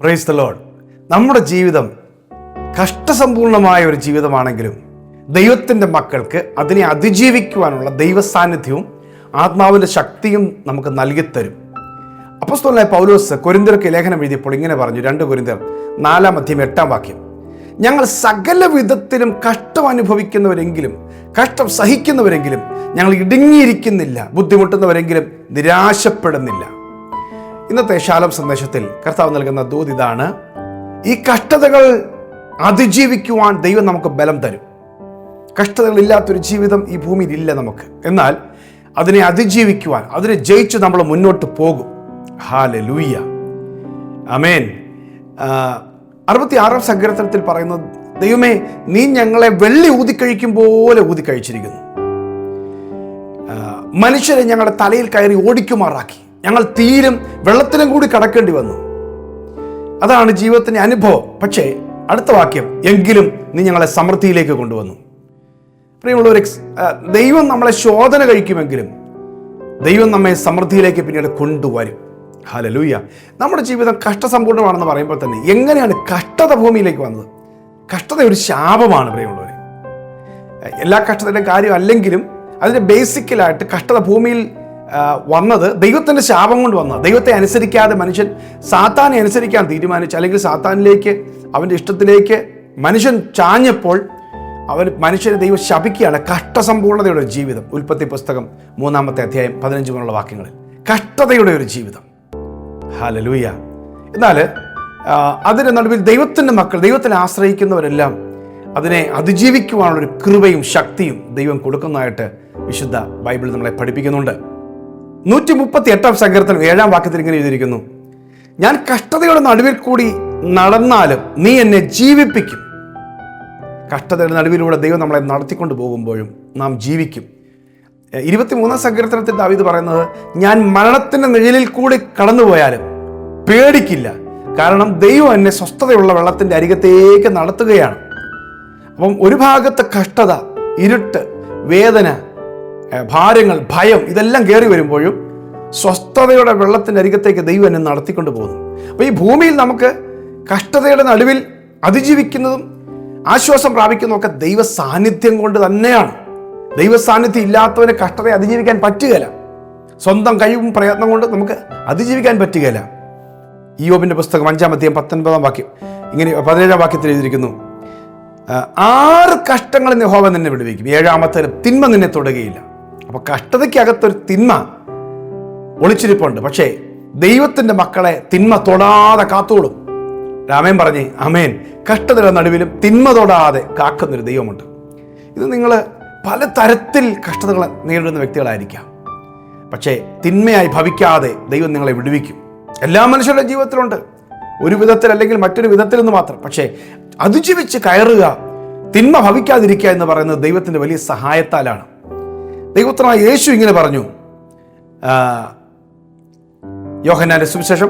Praise the Lord. നമ്മുടെ ജീവിതം കഷ്ടസമ്പൂർണമായ ഒരു ജീവിതമാണെങ്കിലും ദൈവത്തിൻ്റെ മക്കൾക്ക് അതിനെ അതിജീവിക്കുവാനുള്ള ദൈവസാന്നിധ്യവും ആത്മാവിൻ്റെ ശക്തിയും നമുക്ക് നൽകിത്തരും. അപ്പോസ്തലനായ പൗലോസ് കൊരിന്ത്യർക്ക് ലേഖനം എഴുതിയപ്പോൾ ഇങ്ങനെ പറഞ്ഞു, 2 കൊരിന്ത്യർ 4:8 ഞങ്ങൾ സകല വിധത്തിലും കഷ്ടം അനുഭവിക്കുന്നവരെങ്കിലും കഷ്ടം സഹിക്കുന്നവരെങ്കിലും ഞങ്ങൾ ഇടുങ്ങിയിരിക്കുന്നില്ല, ബുദ്ധിമുട്ടുന്നവരെങ്കിലും നിരാശപ്പെടുന്നില്ല. ഇന്നത്തെ ശാലോം സന്ദേശത്തിൽ കർത്താവ് നൽകുന്ന ദൂത് ഇതാണ്: ഈ കഷ്ടതകൾ അതിജീവിക്കുവാൻ ദൈവം നമുക്ക് ബലം തരും. കഷ്ടതകളില്ലാത്തൊരു ജീവിതം ഈ ഭൂമിയിൽ ഇല്ല നമുക്ക്. എന്നാൽ അതിനെ അതിജീവിക്കുവാൻ, അതിനെ ജയിച്ച് നമ്മൾ മുന്നോട്ട് പോകും. ഹല്ലേലൂയ, ആമേൻ. 66-ാം സങ്കീർത്തനത്തിൽ പറയുന്നത്, ദൈവമേ നീ ഞങ്ങളെ വെള്ളി ഊതിക്കഴിക്കും പോലെ ഊതിക്കഴിച്ചിരിക്കുന്നു. മനുഷ്യരെ ഞങ്ങളുടെ തലയിൽ കയറി ഓടിക്കുമാറാക്കി. ഞങ്ങൾ തീരും വെള്ളത്തിലും കൂടി കടക്കേണ്ടി വന്നു. അതാണ് ജീവിതത്തിൻ്റെ അനുഭവം. പക്ഷേ അടുത്ത വാക്യം, എങ്കിലും നീ ഞങ്ങളെ സമൃദ്ധിയിലേക്ക് കൊണ്ടുവന്നു. പ്രിയമുള്ളവരെ, ദൈവം നമ്മളെ ശോധന കഴിക്കുമെങ്കിലും ദൈവം നമ്മെ സമൃദ്ധിയിലേക്ക് പിന്നീട് കൊണ്ടുവരും. ഹല്ലേലൂയ. നമ്മുടെ ജീവിതം കഷ്ടസമ്പൂർണ്ണമാണെന്ന് പറയുമ്പോൾ തന്നെ എങ്ങനെയാണ് കഷ്ടത ഭൂമിയിലേക്ക് വന്നത്? കഷ്ടത ഒരു ശാപമാണ് പ്രിയമുള്ളവരെ. എല്ലാ കഷ്ടതയുടെയും കാര്യം അല്ലെങ്കിലും അതിൻ്റെ ബേസിക്കലായിട്ട് കഷ്ടത ഭൂമിയിൽ വന്നത് ദൈവത്തിൻ്റെ ശാപം കൊണ്ട് വന്നത്. ദൈവത്തെ അനുസരിക്കാതെ മനുഷ്യൻ സാത്താനെ അനുസരിക്കാൻ തീരുമാനിച്ചു, അല്ലെങ്കിൽ സാത്താനിലേക്ക്, അവൻ്റെ ഇഷ്ടത്തിലേക്ക് മനുഷ്യൻ ചാഞ്ഞപ്പോൾ മനുഷ്യനെ ദൈവം ശപിക്കുകയാണ്. കഷ്ടസമ്പൂർണതയുടെ ഒരു ജീവിതം. ഉൽപ്പത്തി പുസ്തകം 3-ാമത്തെ അധ്യായം 15 മുതലുള്ള വാക്യങ്ങളിൽ കഷ്ടതയുടെ ഒരു ജീവിതം. ഹല്ലേലൂയ. എന്നാൽ അതിന് നടുവിൽ ദൈവത്തിൻ്റെ മക്കൾ, ദൈവത്തിനെ ആശ്രയിക്കുന്നവരെല്ലാം അതിനെ അതിജീവിക്കുവാനുള്ളൊരു കൃപയും ശക്തിയും ദൈവം കൊടുക്കുന്നതായിട്ട് വിശുദ്ധ ബൈബിൾ നമ്മളെ പഠിപ്പിക്കുന്നുണ്ട്. 138-ാം സങ്കീർത്തനം 7-ാം വാക്യത്തിൽ ഇങ്ങനെ എഴുതിയിരിക്കുന്നു, ഞാൻ കഷ്ടതയുടെ നടുവിൽ കൂടി നടന്നാലും നീ എന്നെ ജീവിപ്പിക്കും. കഷ്ടതയുടെ നടുവിലൂടെ ദൈവം നമ്മളെ നടത്തിക്കൊണ്ട് പോകുമ്പോഴും നാം ജീവിക്കും. 23-ാം സങ്കീർത്തനത്തിൽ ദാവീദ് പറയുന്നത്, ഞാൻ മരണത്തിൻ്റെ നിഴലിൽ കൂടി കടന്നുപോയാലും പേടിക്കില്ല, കാരണം ദൈവം എന്നെ സ്വസ്ഥതയുള്ള വെള്ളത്തിൻ്റെ അരികത്തേക്ക് നടത്തുകയാണ്. അപ്പം ഒരു ഭാഗത്ത് കഷ്ടത, ഇരുട്ട്, വേദന, ഭാരങ്ങൾ, ഭയം ഇതെല്ലാം കയറി വരുമ്പോഴും സ്വസ്ഥതയുടെ വെള്ളത്തിൻ്റെ അരികത്തേക്ക് ദൈവം എന്നെ നടത്തിക്കൊണ്ട് പോകുന്നു. അപ്പോൾ ഈ ഭൂമിയിൽ നമുക്ക് കഷ്ടതയുടെ നടുവിൽ അതിജീവിക്കുന്നതും ആശ്വാസം പ്രാപിക്കുന്നതൊക്കെ ദൈവ സാന്നിധ്യം കൊണ്ട് തന്നെയാണ്. ദൈവ സാന്നിധ്യം ഇല്ലാത്തവന് കഷ്ടതയെ അതിജീവിക്കാൻ പറ്റുകയില്ല. സ്വന്തം കഴിവും പ്രയത്നം കൊണ്ട് നമുക്ക് അതിജീവിക്കാൻ പറ്റുകയില്ല. ഇയ്യോബിൻ്റെ പുസ്തകം 5-ാം അധ്യായം 19-ാം വാക്യം ഇങ്ങനെ 17-ാം വാക്യത്തിൽ എഴുതിയിരിക്കുന്നു, 6 കഷ്ടങ്ങളിൽ യഹോവ നിന്നെ വിടുവിക്കും, 7-ാമത്തേലും തിന്മ നിന്നെ തൊടുകയില്ല. അപ്പോൾ കഷ്ടതയ്ക്കകത്തൊരു തിന്മ ഒളിച്ചിരിപ്പുണ്ട്. പക്ഷേ ദൈവത്തിൻ്റെ മക്കളെ തിന്മ തൊടാതെ കാത്തോളും. രാമേൻ പറഞ്ഞേ അമേൻ. കഷ്ടതയുടെ നടുവിലും തിന്മ തൊടാതെ കാക്കുന്നൊരു ദൈവമുണ്ട്. ഇത് നിങ്ങൾ പല തരത്തിൽ കഷ്ടതകൾ നേരിടുന്ന വ്യക്തികളായിരിക്കാം. പക്ഷേ തിന്മയായി ഭവിക്കാതെ ദൈവം നിങ്ങളെ വിടുവിക്കും. എല്ലാ മനുഷ്യരുടെ ജീവിതത്തിലുണ്ട്, ഒരു വിധത്തിൽ അല്ലെങ്കിൽ മറ്റൊരു വിധത്തിൽ നിന്ന് മാത്രം. പക്ഷേ അതിജീവിച്ച് കയറുക, തിന്മ ഭവിക്കാതിരിക്കുക എന്ന് പറയുന്നത് ദൈവത്തിൻ്റെ വലിയ സഹായത്താലാണ്. ദൈവപുത്രനായ യേശു ഇങ്ങനെ പറഞ്ഞു, യോഹന്നാന്റെ സുവിശേഷം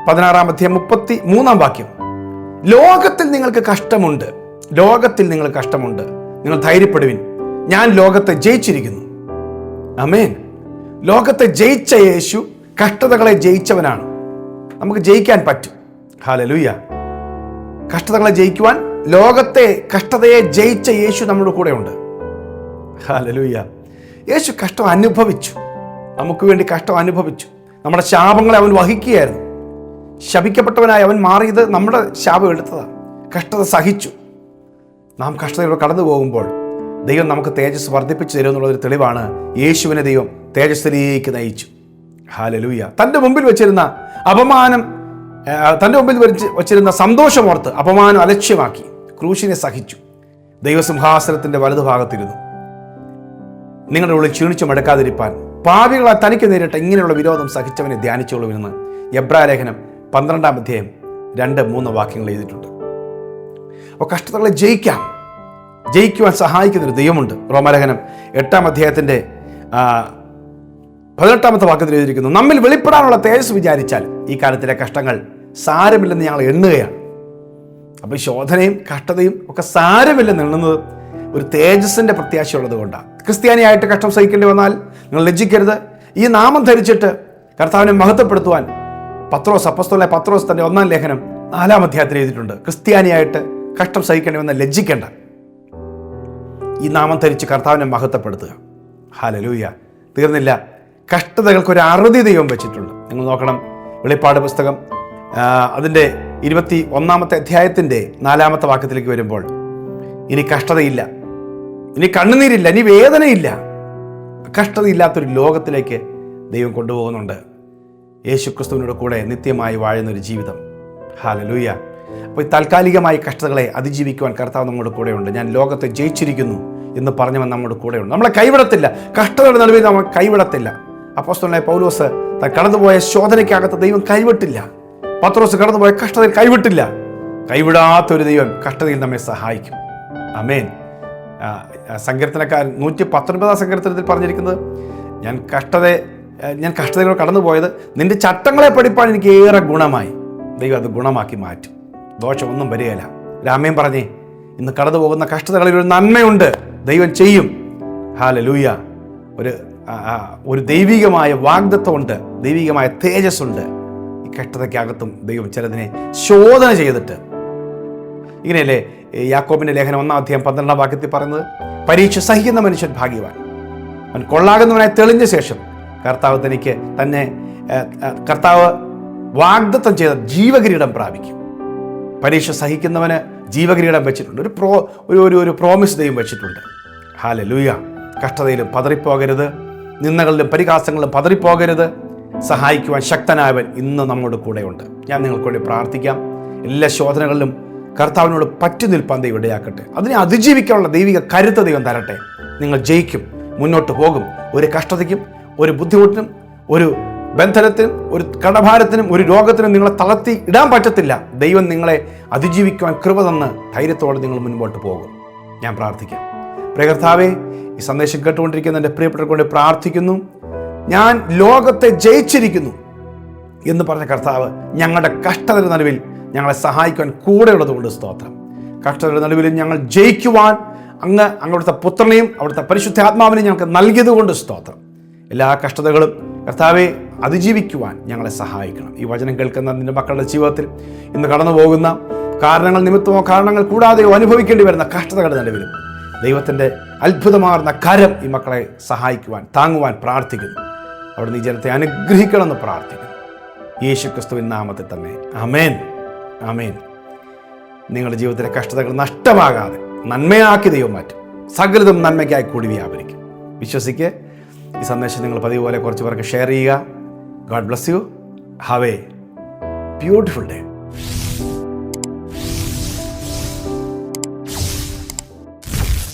16-ാം അധ്യായം 33-ാം വാക്യം, ലോകത്തിൽ നിങ്ങൾക്ക് കഷ്ടമുണ്ട്, ലോകത്തിൽ നിങ്ങൾ കഷ്ടമുണ്ട്, നിങ്ങൾ ധൈര്യപ്പെടുവിൻ, ഞാൻ ലോകത്തെ ജയിച്ചിരിക്കുന്നു. ആമേൻ. ലോകത്തെ ജയിച്ച യേശു കഷ്ടതകളെ ജയിച്ചവനാണ്. നമുക്ക് ജയിക്കാൻ പറ്റും. ഹല്ലേലൂയ. കഷ്ടതകളെ ജയിക്കുവാൻ കഷ്ടതയെ ജയിച്ച യേശു നമ്മുടെ കൂടെ ഉണ്ട്. ഹല്ലേലൂയ. യേശു കഷ്ടം അനുഭവിച്ചു, നമുക്ക് വേണ്ടി കഷ്ടം അനുഭവിച്ചു. നമ്മുടെ ശാപങ്ങളെ അവൻ വഹിക്കുകയായിരുന്നു. ശപിക്കപ്പെട്ടവനായി അവൻ മാറിയത് നമ്മുടെ ശാപം എടുത്തതാണ്. കഷ്ടത സഹിച്ചു. നാം കഷ്ടതയോടെ കടന്നു പോകുമ്പോൾ ദൈവം നമുക്ക് തേജസ് വർദ്ധിപ്പിച്ചു തരുമെന്നുള്ളൊരു തെളിവാണ്. യേശുവിനെ ദൈവം തേജസ്സിലേക്ക് നയിച്ചു. ഹല്ലേലൂയ. തൻ്റെ മുമ്പിൽ വെച്ചിരുന്ന അപമാനം, തൻ്റെ മുമ്പിൽ വച്ചിരുന്ന സന്തോഷമോർത്ത് അപമാനം അലക്ഷ്യമാക്കി ക്രൂശിനെ സഹിച്ചു. ദൈവസിംഹാസനത്തിൻ്റെ വലതുഭാഗത്തിരുന്നു. നിങ്ങളുടെ ഉള്ളിൽ ക്ഷീണിച്ചു മടക്കാതിരിപ്പാൻ പാപികളെ തനിക്ക് നേരിട്ട് ഇങ്ങനെയുള്ള വിരോധം സഹിച്ചവനെ ധ്യാനിച്ചോളുമെന്ന് എബ്രായലേഖനം 12-ാം അധ്യായം 2-3 വാക്യങ്ങൾ എഴുതിയിട്ടുണ്ട്. അപ്പോൾ കഷ്ടതകളെ ജയിക്കുവാൻ സഹായിക്കുന്നൊരു ദൈവമുണ്ട്. റോമാലേഖനം 8-ാം അധ്യായത്തിൻ്റെ 18-ാമത്തെ വാക്യത്തിൽ എഴുതിയിരിക്കുന്നു, നമ്മിൽ വെളിപ്പെടാനുള്ള തേജസ് വിചാരിച്ചാൽ ഈ കാലത്തിലെ കഷ്ടങ്ങൾ സാരമില്ലെന്ന് ഞങ്ങൾ എണ്ണുകയാണ്. അപ്പോൾ ഈ ശോധനയും കഷ്ടതയും ഒക്കെ സാരമില്ലെന്ന് എണ്ണുന്നത് ഒരു തേജസ്സിൻ്റെ പ്രത്യാശയുള്ളത് കൊണ്ടാണ്. ക്രിസ്ത്യാനിയായിട്ട് കഷ്ടം സഹിക്കേണ്ടി വന്നാൽ നിങ്ങൾ ലജ്ജിക്കരുത്. ഈ നാമം ധരിച്ചിട്ട് കർത്താവിനെ മഹത്വപ്പെടുത്തുവാൻ അപ്പോസ്തലനായ പത്രോസ് തൻ്റെ 1-ാം ലേഖനം 4-ാം അധ്യായത്തിൽ എഴുതിയിട്ടുണ്ട്, ക്രിസ്ത്യാനിയായിട്ട് കഷ്ടം സഹിക്കേണ്ടി വന്ന ലജ്ജിക്കേണ്ട, ഈ നാമം ധരിച്ച് കർത്താവിനെ മഹത്വപ്പെടുത്തുക. ഹല്ലേലൂയ. തീർന്നില്ല, കഷ്ടതകൾക്കൊരു അറുതി ദൈവം വെച്ചിട്ടുണ്ട്. നിങ്ങൾ നോക്കണം, വെളിപ്പാട് പുസ്തകം അതിൻ്റെ 21-ാമത്തെ അധ്യായത്തിൻ്റെ 4-ാമത്തെ വാക്യത്തിലേക്ക് വരുമ്പോൾ, ഇനി കഷ്ടതയില്ല, ഇനി കണ്ണുനീരില്ല, ഇനി വേദനയില്ല, കഷ്ടതയില്ലാത്തൊരു ലോകത്തിലേക്ക് ദൈവം കൊണ്ടുപോകുന്നുണ്ട്. യേശുക്രിസ്തുവിനോട് കൂടെ നിത്യമായി വാഴുന്നൊരു ജീവിതം. ഹല്ലേലൂയ. അപ്പോൾ ഈ താൽക്കാലികമായി കഷ്ടതകളെ അതിജീവിക്കുവാൻ കർത്താവ് നമ്മുടെ കൂടെയുണ്ട്. ഞാൻ ലോകത്തെ ജയിച്ചിരിക്കുന്നു എന്ന് പറഞ്ഞവൻ നമ്മുടെ കൂടെയുണ്ട്. നമ്മളെ കൈവിടത്തില്ല, കഷ്ടതയുടെ നടുവിൽ നമ്മൾ കൈവിടത്തില്ല. അപ്പോസ്തലനായ പൗലോസ് താൻ കടന്നുപോയ ശോധനയ്ക്കകത്ത് ദൈവം കൈവിട്ടില്ല. പത്രോസ് കടന്നുപോയ കഷ്ടതയിൽ കൈവിട്ടില്ല. കൈവിടാത്തൊരു ദൈവം കഷ്ടതയിൽ നമ്മെ സഹായിക്കും. ആമേൻ. സങ്കീർത്തനക്കാരൻ 119-ാം സങ്കീർത്തനത്തിൽ പറഞ്ഞിരിക്കുന്നത്, ഞാൻ കഷ്ടതകൾ കടന്നുപോയത് നിന്റെ ചട്ടങ്ങളെ പഠിപ്പാൻ എനിക്ക് ഏറെ ഗുണമായി. ദൈവം അത് ഗുണമാക്കി മാറ്റും, ദോഷമൊന്നും വരികയില്ല. രാമേൻ പറഞ്ഞേ, ഇന്ന് കടന്നു പോകുന്ന കഷ്ടതകളിൽ ഒരു നന്മയുണ്ട്, ദൈവം ചെയ്യും. ഹല്ലേലൂയ. ഒരു ദൈവികമായ വാഗ്ദത്തമുണ്ട്, ദൈവികമായ തേജസ്സുണ്ട്. ഈ കഷ്ടതയ്ക്കകത്തും ദൈവം ചിലതിനെ ശോധന ചെയ്തിട്ട്, ഇങ്ങനെയല്ലേ യാക്കോബിന്റെ ലേഖനം 1-ാം അധ്യായം 12-ാം വാക്യത്തിൽ പറയുന്നത്, പരീക്ഷ സഹിക്കുന്ന മനുഷ്യൻ ഭാഗ്യവാൻ, അവൻ കൊള്ളാകുന്നവനായി തെളിഞ്ഞ ശേഷം കർത്താവ് വാഗ്ദത്തം ചെയ്ത ജീവകിരീടം പ്രാപിക്കും. പരീക്ഷ സഹിക്കുന്നവന് ജീവകിരീടം വെച്ചിട്ടുണ്ട്, ഒരു പ്രോമിസ് ദൈവം വെച്ചിട്ടുണ്ട്. ഹല്ലേലൂയ. കഷ്ടതയിലും പതറിപ്പോകരുത്, നിന്ദകളിലും പരിഹാസങ്ങളിലും പതറിപ്പോകരുത്. സഹായിക്കുവാൻ ശക്തനായവൻ ഇന്ന് നമ്മോട് കൂടെയുണ്ട്. ഞാൻ നിങ്ങൾക്ക് വേണ്ടി പ്രാർത്ഥിക്കാം. എല്ലാ ശോധനകളിലും കർത്താവിനോട് പറ്റി നിൽപ്പാൻ ദൈവം ഇടയാക്കട്ടെ. അതിനെ അതിജീവിക്കാനുള്ള ദൈവിക കരുത്ത് ദൈവം തരട്ടെ. നിങ്ങൾ ജയിക്കും, മുന്നോട്ട് പോകും. ഒരു കഷ്ടതയ്ക്കും ഒരു ബുദ്ധിമുട്ടിനും ഒരു ബന്ധനത്തിനും ഒരു കടഭാരത്തിനും ഒരു രോഗത്തിനും നിങ്ങളെ തളർത്തി ഇടാൻ പറ്റത്തില്ല. ദൈവം നിങ്ങളെ അതിജീവിക്കുവാൻ കൃപ തന്ന് ധൈര്യത്തോടെ നിങ്ങൾ മുൻപോട്ട് പോകും. ഞാൻ പ്രാർത്ഥിക്കാം. പ്രിയ കർത്താവേ, ഈ സന്ദേശം കേട്ടുകൊണ്ടിരിക്കുന്ന എൻ്റെ പ്രിയപ്പെട്ടവർക്ക് വേണ്ടി പ്രാർത്ഥിക്കുന്നു. ഞാൻ ലോകത്തെ ജയിച്ചിരിക്കുന്നു എന്ന് പറഞ്ഞ കർത്താവ് ഞങ്ങളുടെ കഷ്ടതയുടെ നടുവിൽ ഞങ്ങളെ സഹായിക്കുവാൻ കൂടെയുള്ളതുകൊണ്ട് സ്തോത്രം. കഷ്ടതയുടെ നടുവിലും ഞങ്ങൾ ജയിക്കുവാൻ അവിടുത്തെ പുത്രനെയും അവിടുത്തെ പരിശുദ്ധാത്മാവിനെയും ഞങ്ങൾക്ക് നൽകിയതുകൊണ്ട് സ്തോത്രം. എല്ലാ കഷ്ടതകളും കർത്താവെ അതിജീവിക്കുവാൻ ഞങ്ങളെ സഹായിക്കണം. ഈ വചനം കേൾക്കുന്ന നിന്റെ മക്കളുടെ ജീവിതത്തിൽ ഇന്ന് കടന്നു പോകുന്ന കാരണങ്ങൾ നിമിത്തമോ കാരണങ്ങൾ കൂടാതെയോ അനുഭവിക്കേണ്ടി വരുന്ന കഷ്ടതകളുടെ നടുവിലും ദൈവത്തിൻ്റെ അത്ഭുതമാർന്ന കരം ഈ മക്കളെ സഹായിക്കുവാൻ താങ്ങുവാൻ പ്രാർത്ഥിക്കുന്നു. അവിടെ നീ ജനത്തെ അനുഗ്രഹിക്കണമെന്ന് പ്രാർത്ഥിക്കുന്നു. യേശുക്രിസ്തുവിൻ നാമത്തിൽ തന്നെ ആമേൻ. ആമേൻ. നിങ്ങളുടെ ജീവിതത്തിലെ കഷ്ടതകൾ നഷ്ടമാകാതെ നന്മയാക്കി ദൈവം മാറ്റും. സകലതും നന്മയ്ക്കായി കൂടി വ്യാപരിക്കും. വിശ്വസിക്ക്. ഈ സന്ദേശം നിങ്ങൾ പതിവ് പോലെ കുറച്ച് പേർക്ക് ഷെയർ ചെയ്യുക. God bless you. Have A beautiful day.